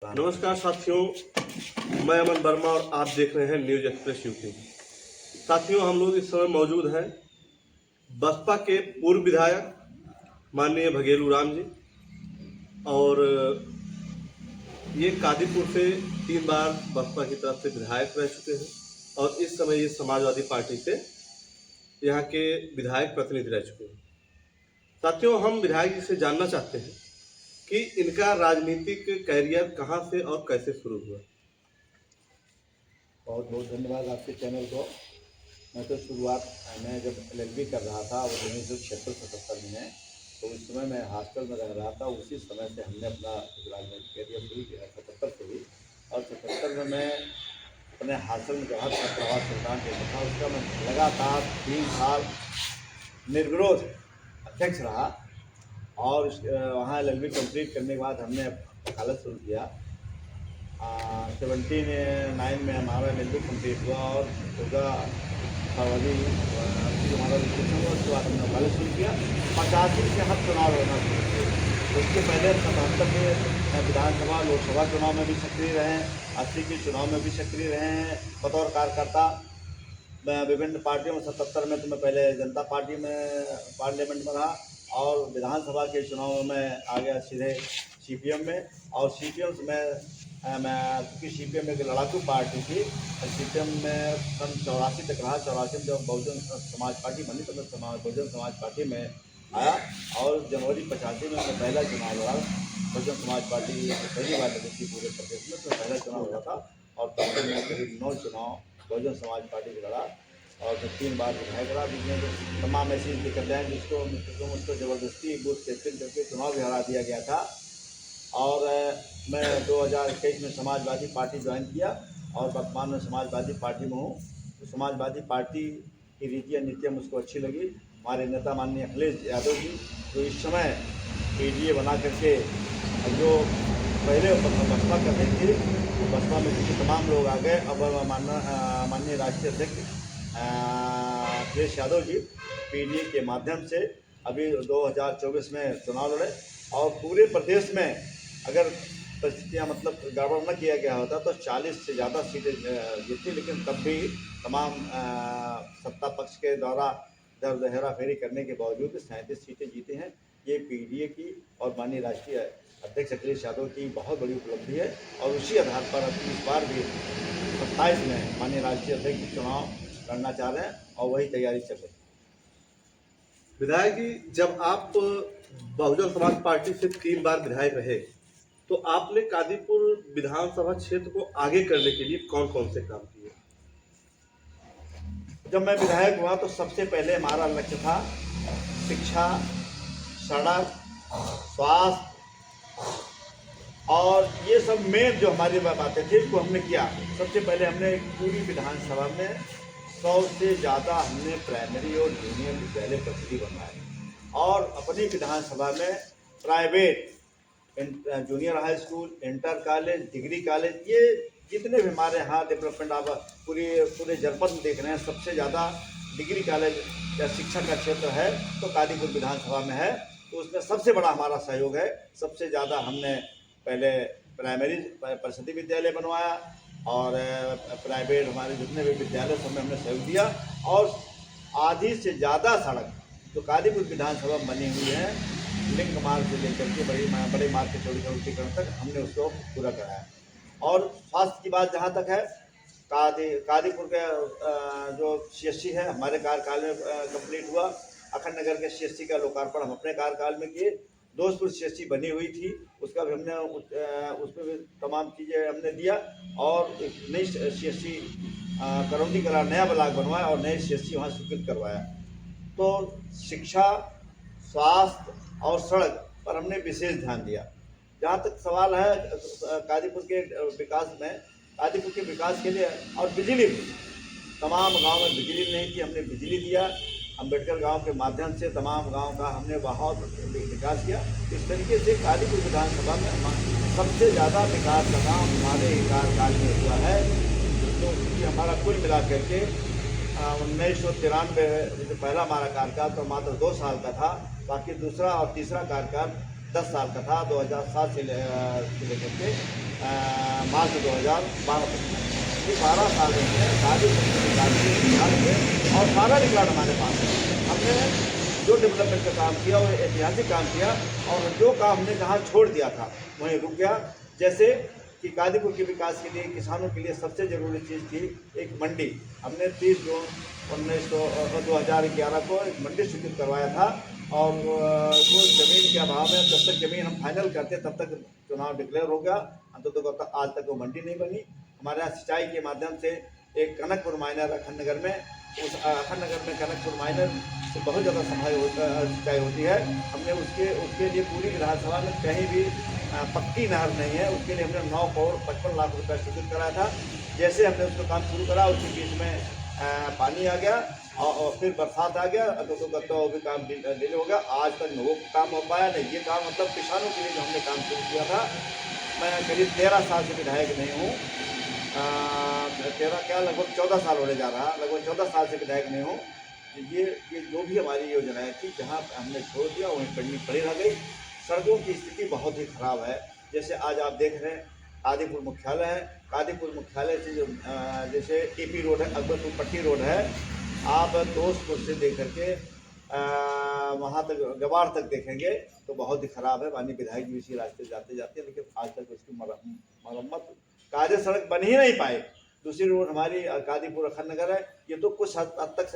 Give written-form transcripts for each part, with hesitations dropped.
नमस्कार साथियों, मैं अमन वर्मा और आप देख रहे हैं न्यूज एक्सप्रेस यूपी। साथियों, हम लोग इस समय मौजूद हैं बसपा के पूर्व विधायक माननीय भगेलू राम जी, और ये कादीपुर से 3 बार बसपा की तरफ से विधायक रह चुके हैं और इस समय ये समाजवादी पार्टी से यहाँ के विधायक प्रतिनिधि रह चुके हैं। साथियों, हम विधायक जी से जानना चाहते हैं कि इनका राजनीतिक कैरियर कहाँ से और कैसे शुरू हुआ। बहुत बहुत धन्यवाद आपके चैनल को। मैं तो शुरुआत मैं जब LLB कर रहा था वो 1976-77 में, तो उस समय मैं हॉस्टल में रह रहा था। उसी समय से हमने अपना राजनीतिक कैरियर शुरू किया 77 से ही, और 77 में मैं अपने हॉस्टल में जहाँ प्रवास सुल्तान के था उसका मैं लगातार 3 साल निर्विरोध अध्यक्ष रहा। और वहाँ LLB कंप्लीट करने के बाद हमने वकालत शुरू किया। 79 में हमारा LLB कंप्लीट हुआ और 14 फरवरी हमारा रजिस्ट्रेशन हुआ। उसके बाद हमने वकालत शुरू किया। 85 से हम चुनाव लड़ना शुरू किए। उसके पहले 77 में विधानसभा लोकसभा चुनाव में भी सक्रिय रहे हैं, 80 के चुनाव में भी सक्रिय रहे हैं बतौर कार्यकर्ता। मैं विभिन्न पार्टियों में 77 में तो मैं पहले जनता पार्टी में पार्लियामेंट में रहा, और विधानसभा के चुनाव में आ गया सीधे CPM में। और CPM से मैं क्योंकि CPM एक लड़ाकू पार्टी थी, CPM में सन 84 तक रहा। 84 में जब बहुजन समाज पार्टी बनी तो मैं बहुजन समाज पार्टी में आया, और जनवरी 85 में मैं पहला चुनाव लड़ा। बहुजन समाज पार्टी पहली बार लड़ी थी पूरे प्रदेश में, तो पहला चुनाव लड़ा था। और तब से मैं करीब 9 चुनाव बहुजन समाज पार्टी से लड़ा, और मैं 3 बार विधायक रहा। जिसमें जो तमाम ऐसी दिक्कतें हैं जिसको मुझको ज़बरदस्ती बूथ कैप्टन करके चुनाव भी हरा दिया गया था। और मैं 2021 में समाजवादी पार्टी ज्वाइन किया, और वर्तमान में समाजवादी पार्टी में हूँ। तो समाजवादी पार्टी की रीतियाँ नीतियाँ मुझको अच्छी लगी। हमारे नेता माननीय अखिलेश यादव जी, जो इस समय PDA बना करके जो पहले बसपा कर रही थी, तो बसपा में क्योंकि तमाम लोग आ गए। अब माननीय राष्ट्रीय अध्यक्ष अखिलेश यादव जी PDA के माध्यम से अभी 2024 में चुनाव लड़े, और पूरे प्रदेश में अगर परिस्थितियाँ मतलब गड़बड़ न किया गया होता तो 40 से ज़्यादा सीटें जीती। लेकिन तब भी तमाम सत्ता पक्ष के द्वारा इधर हेरा फेरी करने के बावजूद 37 सीटें जीती हैं। ये PDA की और माननीय राष्ट्रीय अध्यक्ष अखिलेश यादव की बहुत बड़ी उपलब्धि है, और उसी आधार पर अभी इस बार भी 27 में माननीय राष्ट्रीय अध्यक्ष चुनाव लड़ना चाह रहे हैं, और वही तैयारी चल रही है। विधायक जी, जब आप बहुजन समाज पार्टी से 3 बार विधायक रहे, तो आपने कादीपुर विधानसभा क्षेत्र को आगे करने के लिए कौन कौन से काम किए? जब मैं विधायक हुआ तो सबसे पहले हमारा लक्ष्य था शिक्षा, सड़क, स्वास्थ्य, और ये सब मेन जो हमारी बातें थी इसको हमने किया। सबसे पहले हमने पूरी विधानसभा में 100 से ज़्यादा हमने प्राइमरी और जूनियर विद्यालय प्रतिनिधि बनवाए, और अपनी विधानसभा में private junior high school, inter college, degree college, ये जितने भी हमारे यहाँ डेवलपमेंट आप पूरे जनपद में देख रहे हैं, सबसे ज़्यादा डिग्री कॉलेज या शिक्षा का क्षेत्र है तो कादीपुर विधानसभा में है। तो उसमें सबसे बड़ा हमारा सहयोग है। सबसे ज़्यादा हमने पहले प्राइमरी परिषदीय विद्यालय बनवाया, और प्राइवेट हमारे जितने भी विद्यालय सब में हमने सहयोग दिया। और आधी से ज़्यादा सड़क जो कादीपुर विधानसभा में बनी हुई है, लिंक मार्ग से लेकर के बड़े मार्ग के चौड़ीकरण तक हमने उसको पूरा कराया। और स्वास्थ्य की बात जहाँ तक है, कादीपुर के जो CSC है हमारे कार्यकाल में कंप्लीट हुआ। अखंड नगर के CSC का लोकार्पण हम अपने कार्यकाल में किए। दोस्तपुर CSC बनी हुई थी, उसका भी हमने उसमें भी तमाम चीज़ें हमने दिया, और एक नई CSC करौंदी कला नया ब्लॉक बनवाया और नए CSC वहाँ स्वीकृत करवाया। तो शिक्षा, स्वास्थ्य और सड़क पर हमने विशेष ध्यान दिया। जहाँ तक सवाल है कादीपुर के विकास में, कादीपुर के विकास के लिए, और बिजली भी तमाम गांव में बिजली नहीं थी, हमने बिजली दिया। अम्बेडकर गांव के माध्यम से तमाम गांव का हमने बहुत विकास किया। इस तरीके से कादीपुर विधानसभा में सबसे ज़्यादा विकास का काम हमारे कार्यकाल में हुआ है। तो हमारा कुल मिला करके 1993 जो पहला हमारा कार्यकाल तो मात्र 2 साल का था, बाकी दूसरा और तीसरा कार्यकाल 10 साल का था, 2007 से लेकर के मार्च 2012 तक। ये 12 साल में सारी निकाल के और सारा रिकॉर्ड हमारे पास है। हमने जो डेवलपमेंट का काम किया वो ऐतिहासिक काम किया, और जो काम हमने जहाँ छोड़ दिया था वहीं रुक गया। जैसे कि कादीपुर के विकास के लिए, किसानों के लिए सबसे ज़रूरी चीज़ थी एक मंडी। हमने 30 जून 2011 को एक मंडी स्वीकृत करवाया था, और वो ज़मीन के अभाव में जब तक ज़मीन हम फाइनल करते तब तक चुनाव डिक्लेयर हो गया। अंततः आज तक वो मंडी नहीं बनी। हमारे यहाँ सिंचाई के माध्यम से एक कनकपुर माइनर अखंड नगर में, उस अखंड नगर में कनकपुर माइनर से बहुत ज़्यादा सिंचाई होती है। हमने उसके लिए पूरी विधानसभा में कहीं भी पक्की नहर नहीं है, उसके लिए हमने 9 करोड़ 55 लाख रुपये स्वीकृत कराया था। जैसे हमने उसका काम शुरू करा, उसके बीच में पानी आ गया और फिर बरसात आ गया, तो वो भी काम डिले हो गया। आज तक वो काम हो पाया नहीं। ये काम मतलब किसानों के लिए जो हमने काम शुरू किया था। मैं करीब 13 साल से विधायक नहीं हूँ, 13 क्या लगभग 14 साल होने जा रहा, लगभग 14 साल से विधायक नहीं हूँ। ये जो भी हमारी योजनाएं थी, जहाँ हमने छोड़ दिया वहीं पड़ी रह गई। सड़कों की स्थिति बहुत ही ख़राब है। जैसे आज आप देख रहे हैं कादीपुर मुख्यालय है, कादीपुर मुख्यालय से जो जैसे एपी रोड है, अकबरपुर पट्टी रोड है, आप दोस्तपुर से लेकर के वहाँ तक गवाड़ तक देखेंगे तो बहुत ही ख़राब है। माननीय विधायक जी इसी रास्ते जाते जाते, लेकिन आज तक उसकी मरम्मत कार्य सड़क बन ही नहीं पाए। दूसरी रोड हमारी कादीपुर अखंड नगर है, ये तो कुछ हद तक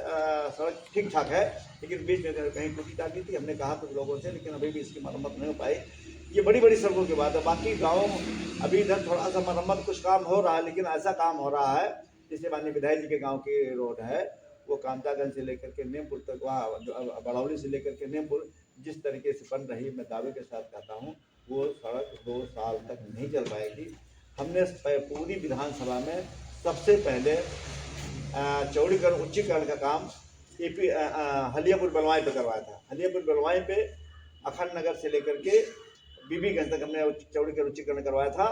सड़क ठीक ठाक है, लेकिन बीच में कहीं टूटी टाटी थी। हमने कहा कुछ लोगों से, लेकिन अभी भी इसकी मरम्मत नहीं हो पाई। ये बड़ी बड़ी सड़कों की बात है। बाकी गाँव अभी इधर थोड़ा सा मरम्मत कुछ काम हो रहा है, लेकिन ऐसा काम हो रहा है जैसे माननीय विधायक जी के गाँव की रोड है, वो कामतागंज से लेकर के नेमपुर तक, वहाँ बड़ौली से लेकर के नेमपुर जिस तरीके से बन रही, मैं दावे के साथ कहता हूँ वो सड़क 2 साल तक नहीं चल पाएगी। हमने पूरी विधानसभा में सबसे पहले चौड़ीकरण उच्चीकरण का काम हलियापुर बलवाई पे करवाया था। हलियापुर बलवाई पे अखंड नगर से लेकर के बीबीगंज तक हमने चौड़ीकरण उच्चीकरण करवाया था।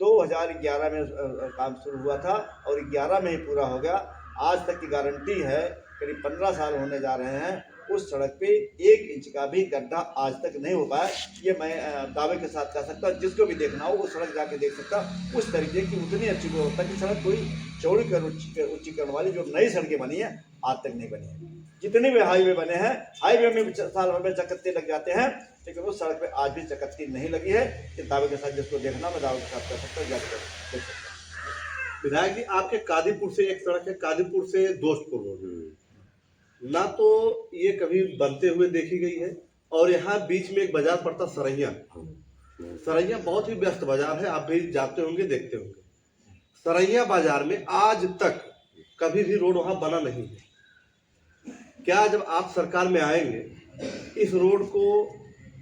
2011 में काम शुरू हुआ था और 11 में ही पूरा हो गया। आज तक की गारंटी है, करीब 15 साल होने जा रहे हैं, उस सड़क पे 1 इंच का भी गड्ढा आज तक नहीं हो पाया। ये मैं दावे के साथ कह सकता हूँ, जिसको भी देखना हो वो सड़क जाके देख सकता। उस तरीके की उतनी अच्छी गुणवत्ता की सड़क कोई चौड़ीकरण उच्चीकरण वाली जो नई सड़कें बनी हैं आज तक नहीं बनी है। जितने भी हाईवे बने हैं, हाईवे में भी साल भर में चकत्ते लग जाते हैं, लेकिन उस सड़क पे आज भी चकत्ती नहीं लगी है। इस दावे के साथ जिसको देखना, मैं दावे के साथ कह सकता हूँ, जाकर देख सकता हूँ। विधायक जी, आपके कादीपुर से एक सड़क है, कादीपुर से दोस्तपुर रोड, ना तो ये कभी बनते हुए देखी गई है, और यहाँ बीच में एक बाजार पड़ता सरैया। सरैया बहुत ही व्यस्त बाजार है, आप भी जाते होंगे, देखते होंगे। सरैया बाजार में आज तक कभी भी रोड वहाँ बना नहीं है। क्या जब आप सरकार में आएंगे इस रोड को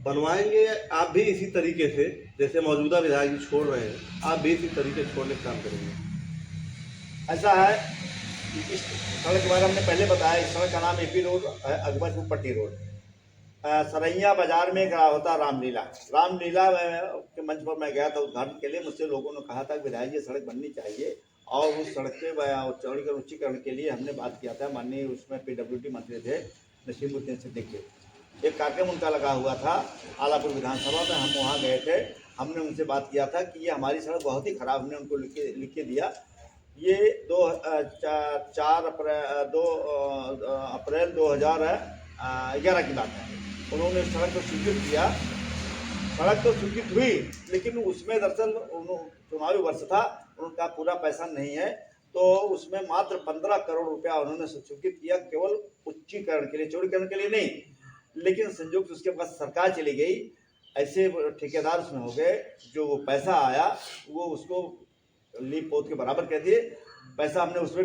बनवाएंगे, आप भी इसी तरीके से जैसे मौजूदा विधायक जी छोड़ रहे हैं, आप भी इसी तरीके से छोड़ने का काम करेंगे? ऐसा है कि इस सड़क के बारे में हमने पहले बताया। इस सड़क का नाम एपी रोड है, अकबरपुर पट्टी रोड। सरैया बाजार में क्या होता रामलीला के मंच पर मैं गया था उद्घाटन के लिए। मुझसे लोगों ने कहा था कि विधायक जी सड़क बननी चाहिए, और उस सड़क के चौड़ीकरण उच्चीकरण के लिए हमने बात किया था। माननीय उसमें PWD मंत्री थे नसीमुद्दीन सिद्दीकी। एक कार्यक्रम उनका लगा हुआ था आलापुर विधानसभा में, हम वहाँ गए थे। हमने उनसे बात किया था कि ये हमारी सड़क बहुत ही ख़राब, हमने उनको लिख के दिया। ये 2 अप्रैल 2011 की बात है। उन्होंने सड़क को स्वीकृत किया। सड़क तो स्वीकृत हुई, लेकिन उसमें दरअसल चुनावी वर्ष था, उनका पूरा पैसा नहीं है, तो उसमें मात्र 15 करोड़ रुपया उन्होंने स्वीकृत किया, केवल उच्चीकरण के लिए, चौड़ीकरण के लिए नहीं। लेकिन संयोग से उसके पास सरकार चली गई, ऐसे ठेकेदार उसमें हो गए, जो पैसा आया वो उसको लीप पोत के बराबर कह दिए। पैसा हमने उसमें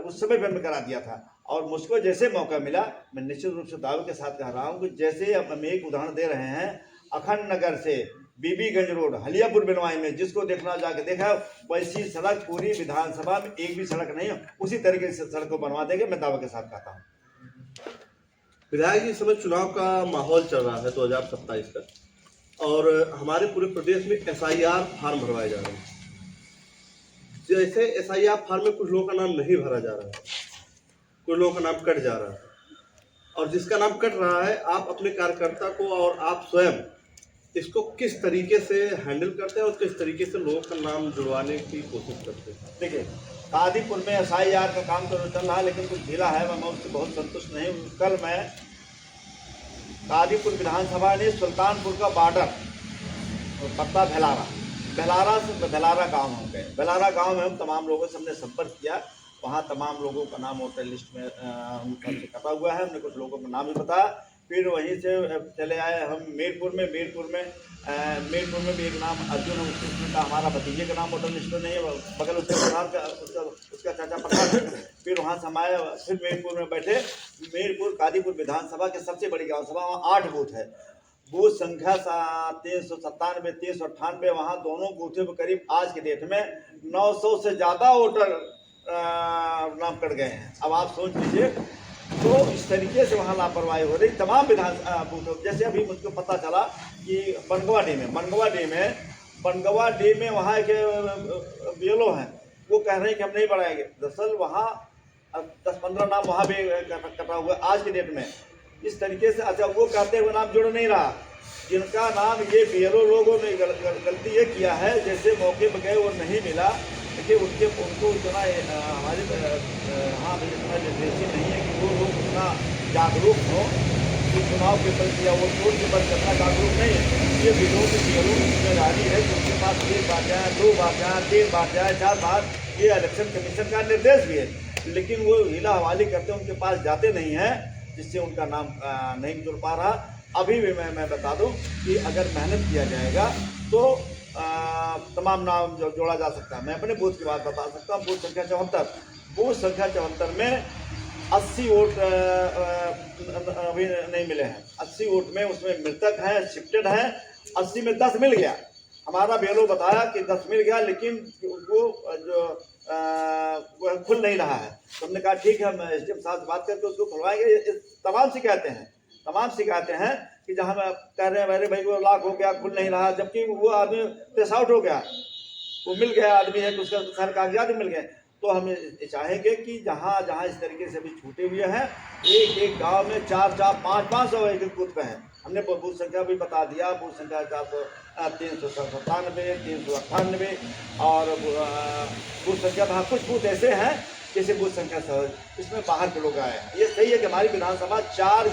उस समय पर करा दिया था, और मुझको जैसे मौका मिला, मैं निश्चित रूप से दावे के साथ कह रहा हूँ कि जैसे हम एक उदाहरण दे रहे हैं, अखंड नगर से बीबीगंज रोड हलियापुर बिलवाई में, जिसको देखना जाके देखा, वैसी सड़क पूरी विधानसभा में एक भी सड़क नहीं है, उसी तरीके से सड़क को बनवा देंगे, मैं दावे के साथ कहता हूँ। विधायक जी, इस समय चुनाव का माहौल चल रहा है 2027 का, और हमारे पूरे प्रदेश में SIR फार्म भरवाए जा रहे हैं। जैसे SIR फार्म में कुछ लोगों का नाम नहीं भरा जा रहा है, कुछ लोगों का नाम कट जा रहा है, और जिसका नाम कट रहा है, आप अपने कार्यकर्ता को और आप स्वयं इसको किस तरीके से हैंडल करते हैं और किस तरीके से लोगों का नाम जुड़वाने की कोशिश करते हैं? देखिए, कादीपुर में SIR का काम तो चल रहा है, लेकिन कुछ ढीला है, मैं उससे बहुत संतुष्ट नहीं हूँ। कल मैं कादीपुर विधानसभा ने सुल्तानपुर का बॉर्डर पत्ता बेलारा से बेलारा गांव हम गए। बेलारा गांव में हम तमाम लोगों से हमने संपर्क किया। वहाँ तमाम लोगों का नाम वोटर लिस्ट में हमसे कटा हुआ है। हमने कुछ लोगों का नाम भी बताया। फिर वहीं से चले आए हम मीरपुर में भी एक नाम अर्जुन है, उसमें का हमारा भतीजे का नाम वोटर लिस्ट में नहीं है, बगल उसके प्रधान का उसका चाचा प्रधान है। फिर वहाँ से हम आए, फिर मीरपुर में बैठे। मीरपुर कादीपुर विधानसभा की सबसे बड़ी गाँव सभा, वहाँ 8 बूथ है। बूथ संख्या 397, 398, वहाँ दोनों बूथों पर करीब आज के डेट में 900 से ज़्यादा वोटर नाम कट गए हैं। अब आप सोच लीजिए, तो इस तरीके से वहाँ लापरवाही हो रही तमाम विधान बूथों। जैसे अभी मुझको पता चला कि बनगवा डे में वहाँ एक BLO हैं, वो कह रहे हैं कि हम नहीं बढ़ाएंगे। दरअसल वहाँ 10-15 नाम वहाँ भी कटा हुआ आज के डेट में। इस तरीके से अच्छा, वो कहते हुए नाम जुड़ नहीं रहा, जिनका नाम ये BLO लोगों ने गलती ये किया है, जैसे मौके पर गए वो नहीं मिला, देखिए उनको इतना हमारे हाँ इतना लिटरेसी नहीं है कि वो लोग उतना जागरूक हों कि चुनाव के प्रति या वो वोट के प्रति इतना जागरूक नहीं है। ये BLO की जिम्मेदारी है कि उनके पास 1 बार जाए, 2 बार जाए, 3 बार जाए, 4 बार, ये इलेक्शन कमीशन का निर्देश भी है, लेकिन वो हीला हवाली करते उनके पास जाते नहीं हैं, जिससे उनका नाम नहीं जुड़ पा रहा। अभी भी मैं बता दूं कि अगर मेहनत किया जाएगा तो तमाम नाम जो जोड़ा जा सकता है। मैं अपने बूथ की बात बता सकता हूँ। बूथ संख्या 74 में 80 वोट अभी नहीं मिले हैं। 80 वोट में उसमें मृतक हैं, शिफ्टेड हैं। 80 में 10 मिल गया। हमारा BLO बताया कि 10 मिल गया, लेकिन वो जो वो खुल नहीं रहा है। तो हमने कहा ठीक है, हम SDM साहब से बात करके उसको खुलवाएंगे। तमाम शिकायतें हैं कि जहाँ कह रहे हैं अरे भाई वो लॉक हो गया, खुल नहीं रहा, जबकि वो आदमी पेस आउट हो गया, वो मिल गया आदमी है, तो उसका सारे कागजात मिल गए। तो हम चाहेंगे कि जहाँ जहाँ इस तरीके से भी छूटे हुए हैं, एक गांव में 400, 500 एक बूथ पे हैं। हमने बूथ संख्या भी बता दिया। बूथ संख्या 397, 398 और बूथ संख्या वहाँ कुछ बूथ ऐसे हैं जैसे बूथ संख्या 100, इसमें बाहर के लोग आए हैं। ये सही है कि हमारी विधानसभा 4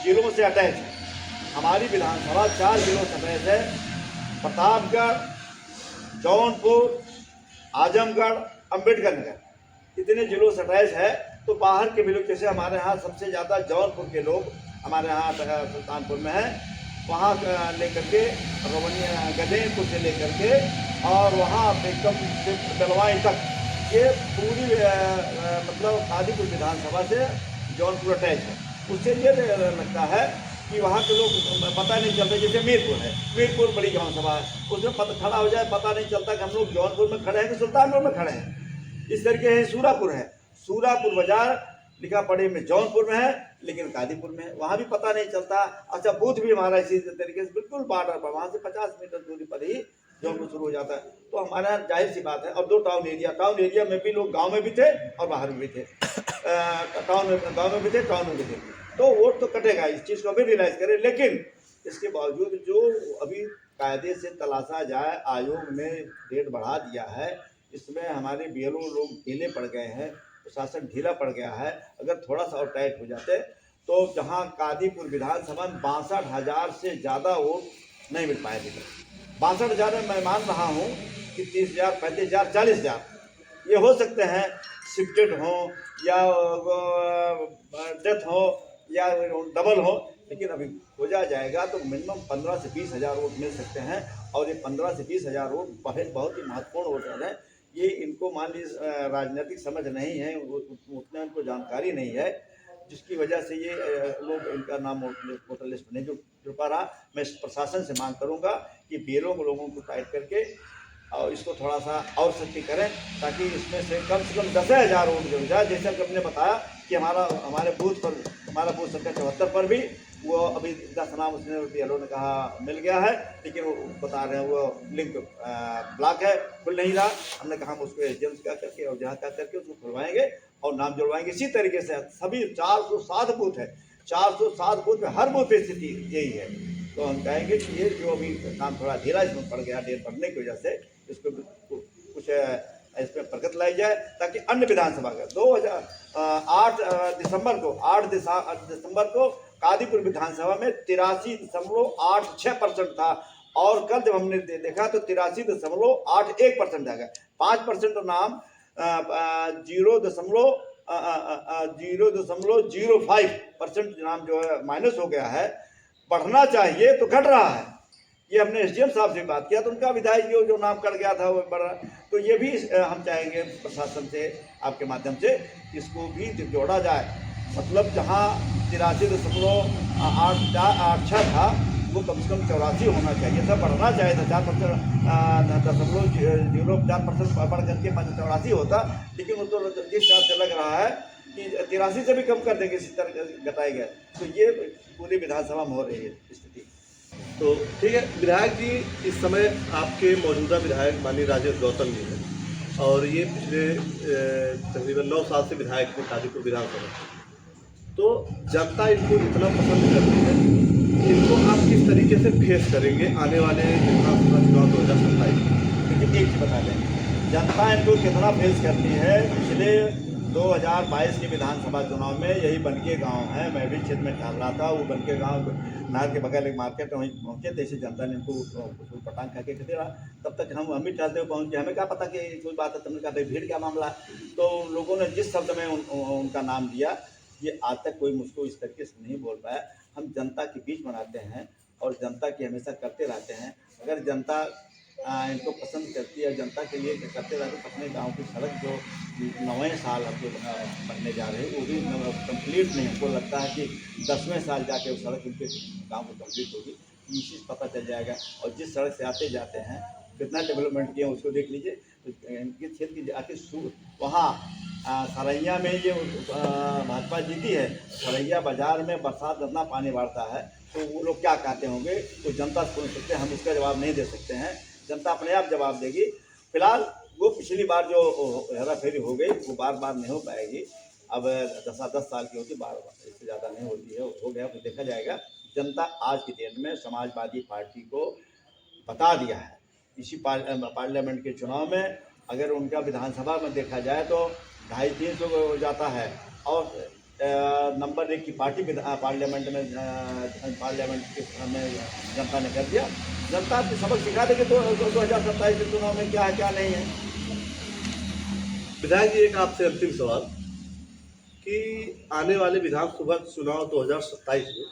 जिलों से अटैच है। हमारी विधानसभा 4 जिलों से अटैच है। प्रतापगढ़, जौनपुर, आजमगढ़, अम्बेडकर नगर, इतने जिलों से अटैच है। तो बाहर के भी लोग, जैसे हमारे यहाँ सबसे ज़्यादा जौनपुर के लोग हमारे यहाँ सुल्तानपुर में हैं, वहाँ लेकर के रोवनिया गदेपुर से लेकर के और वहाँ एकदम डलवाई तक, ये पूरी मतलब कादीपुर विधानसभा से जौनपुर अटैच है। उससे ये लगता है कि वहाँ के लोग पता नहीं चलता। जैसे मीरपुर बड़ी गाँव सभा है, उसमें खड़ा हो जाए पता नहीं चलता कि हम लोग जौनपुर में खड़े हैं कि सुल्तानपुर में खड़े हैं। इस तरीके से सूरापुर बाजार लिखा पढ़े में जौनपुर में है, लेकिन कादीपुर में है, वहाँ भी पता नहीं चलता। अच्छा, बूथ भी हमारा इसी तरीके से बिल्कुल बॉर्डर पर, वहाँ से 50 मीटर दूरी पर ही जौनपुर शुरू हो जाता है। तो हमारे यहाँ जाहिर सी बात है। और 2 टाउन एरिया में भी लोग गाँव में भी थे और बाहर में भी थे। गाँव में भी थे, टाउन में भी थे। तो वोट तो कटेगा, इस चीज़ को अभी रियलाइज करें। लेकिन इसके बावजूद जो अभी कायदे से तलाशा जाए, आयोग ने डेट बढ़ा दिया है, इसमें हमारे BLO लोग ढीले पड़ गए हैं, प्रशासन ढीला पड़ गया है। अगर थोड़ा सा और टाइट हो जाते तो जहां कादीपुर विधानसभा में 62,000 से ज़्यादा वोट नहीं मिल पाए थे। 62,000 में मैं मान रहा हूं कि 30,000, 35,000, 40,000 ये हो सकते हैं, शिफ्टेड हों या डेथ हो या डबल हो। लेकिन अभी खोजा जाएगा तो मिनिमम 15 से 20,000 वोट मिल सकते हैं। और ये 15 से 20,000 वोट बहुत ही महत्वपूर्ण वोटर हैं। ये इनको मान लीजिए राजनीतिक समझ नहीं है, उतना उनको जानकारी नहीं है, जिसकी वजह से ये लोग इनका नाम वोटर लिस्ट में नहीं जुड़ पा रहा। मैं प्रशासन से मांग करूंगा कि BLO को लोगों को टाइट करके और इसको थोड़ा सा और सख्ती करें, ताकि इसमें से कम 10,000 वोट जुड़ जाए। जैसा कि हमने बताया कि हमारे बूथ संख्या 74 पर भी वो अभी 10 नाम उसने BLO ने कहा मिल गया है, लेकिन वो बता रहे हैं वो लिंक ब्लॉक है, खुल नहीं रहा। हमने कहा हम उसको SDM का करके और जहाँ का करके उसको खुलवाएंगे और नाम जुड़वाएंगे। इसी तरीके से सभी 407 बूथ है, 407 बूथ में हर बूथ पर स्थिति यही है। तो हम चाहेंगे कि ये जो अभी काम थोड़ा धीरा इसमें पड़ गया, डेट बढ़ने की वजह से, इसको कुछ इसमें प्रगति लाई जाए, ताकि अन्य विधानसभा का 8 दिसंबर को कादीपुर विधानसभा में 83.86% था, और कल जब हमने देखा तो 83.81% आ गया। 5% नाम 0.05% नाम जो है माइनस हो गया है। बढ़ना चाहिए तो घट रहा है। ये हमने एसडीएम साहब से बात किया तो उनका विधायक जो नाम कट गया था वो बढ़ा। तो ये भी हम चाहेंगे प्रशासन से, आपके माध्यम से इसको भी जोड़ा जाए। मतलब जहाँ 83.86 था वो कम से कम 84 होना चाहिए था, बढ़ना चाहिए था। 4.04% बढ़ करके 84 होता, लेकिन वो तो जिस हिसाब से लग रहा है कि 83 से भी कम कर देंगे, इसी तरह घटाए गए। तो ये पूरी विधानसभा में हो रही है स्थिति। तो ठीक है विधायक जी, इस समय आपके मौजूदा विधायक माननीय राजेश गौतम जी हैं, और ये पिछले तकरीबन 9 साल से विधायक थे कादीपुर विधानसभा। तो जनता इनको इतना पसंद करती है, इनको आप किस तरीके से फेस करेंगे आने वाले विधानसभा चुनाव 2027 में? लेकिन एक चीज़ बता दें, जनता इनको कितना फेस करती है। पिछले 2022 के विधानसभा चुनाव में यही बनके गांव है, मैं भी क्षेत्र में टहल रहा था, वो बनके गांव नहर के बगल एक मार्केट है, वहीं पहुँचे थे। जनता ने इनको पटांग खा के दे रहा। तब तक हम भी टहलते हुए पहुँच गए, हमें क्या पता कि कोई बात है। तुमने कहा भाई भीड़ क्या मामला है, तो लोगों ने जिस शब्द में उनका नाम दिया, ये आज तक कोई मुझको इस तरीके से नहीं बोल पाया। हम जनता के बीच बनाते हैं और जनता की हमेशा करते रहते हैं। अगर जनता इनको पसंद करती है, जनता के लिए करते रहते, तो अपने गांव की सड़क जो 9वें साल अब जो बनने जा रहे हैं वो भी कंप्लीट नहीं। हमको लगता है कि 10वें साल जाके वो सड़क उनके गांव को कंप्लीट होगी, ये चीज़ पता चल जाएगा। और जिस सड़क से आते जाते हैं कितना डेवलपमेंट किया उसको देख लीजिए। तो इनके क्षेत्र की आके वहाँ सरैया में ये भाजपा जीती है, सरैया बाजार में बरसात जितना पानी बढ़ता है तो वो लोग क्या कहते होंगे, तो जनता से पूछ सकते हैं। हम इसका जवाब नहीं दे सकते हैं, जनता अपने आप जवाब देगी। फिलहाल वो पिछली बार जो हेरा फेरी हो गई वो बार नहीं हो पाएगी। अब 10 साल की होती, बार इससे ज़्यादा नहीं होती है। हो गया तो देखा जाएगा। जनता आज की डेट में समाजवादी पार्टी को बता दिया है। इसी पार्लियामेंट के चुनाव में अगर उनका विधानसभा में देखा जाए तो 250-300 हो जाता है, और नंबर 1 की पार्टी पार्लियामेंट में जनता ने कर दिया। जनता आपको सबक सिखा देगी तो 2027 के चुनाव में क्या है क्या नहीं है। विधायक जी, एक आपसे अंतिम सवाल कि आने वाले विधानसभा चुनाव 2027 में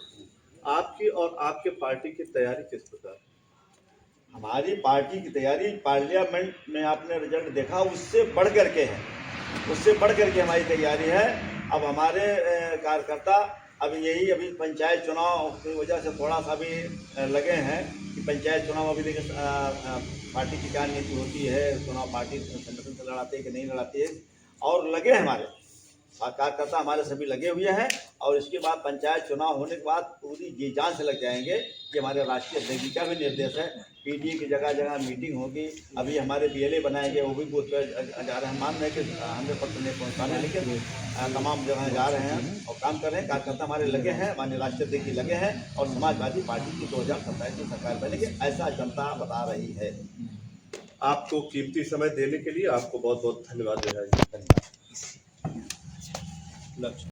आपकी और आपके पार्टी की तैयारी किस प्रकार? हमारी पार्टी की तैयारी पार्लियामेंट में आपने रिजल्ट देखा, उससे बढ़ करके है, उससे बढ़ करके हमारी तैयारी है। अब हमारे कार्यकर्ता अभी पंचायत चुनाव की वजह से थोड़ा सा भी लगे हैं कि पंचायत चुनाव अभी देखिए पार्टी की क्या नीति होती है, चुनाव पार्टी संगठन से लड़ाते है कि नहीं लड़ाती है, और लगे हमारे कार्यकर्ता हमारे सभी लगे हुए हैं। और इसके बाद पंचायत चुनाव होने के बाद पूरी जी जान से लग जाएंगे। ये हमारे राष्ट्रीय अध्यक्ष का भी निर्देश है, पीडीए की जगह जगह मीटिंग होगी। अभी हमारे बीएलए बनाएंगे, वो भी बूथ पर जा रहे हैं। मान रहे हैं कि 100% नहीं पहुँचाने, लेकिन तमाम जगह जा रहे हैं और काम कर रहे हैं। कार्यकर्ता हमारे लगे हैं, माननीय राष्ट्रीय अध्यक्ष लगे हैं, और समाजवादी पार्टी की 2027 में सरकार बनेगी, ऐसा जनता बता रही है। आपको कीमती समय देने के लिए आपको बहुत बहुत धन्यवाद। धन्यवाद।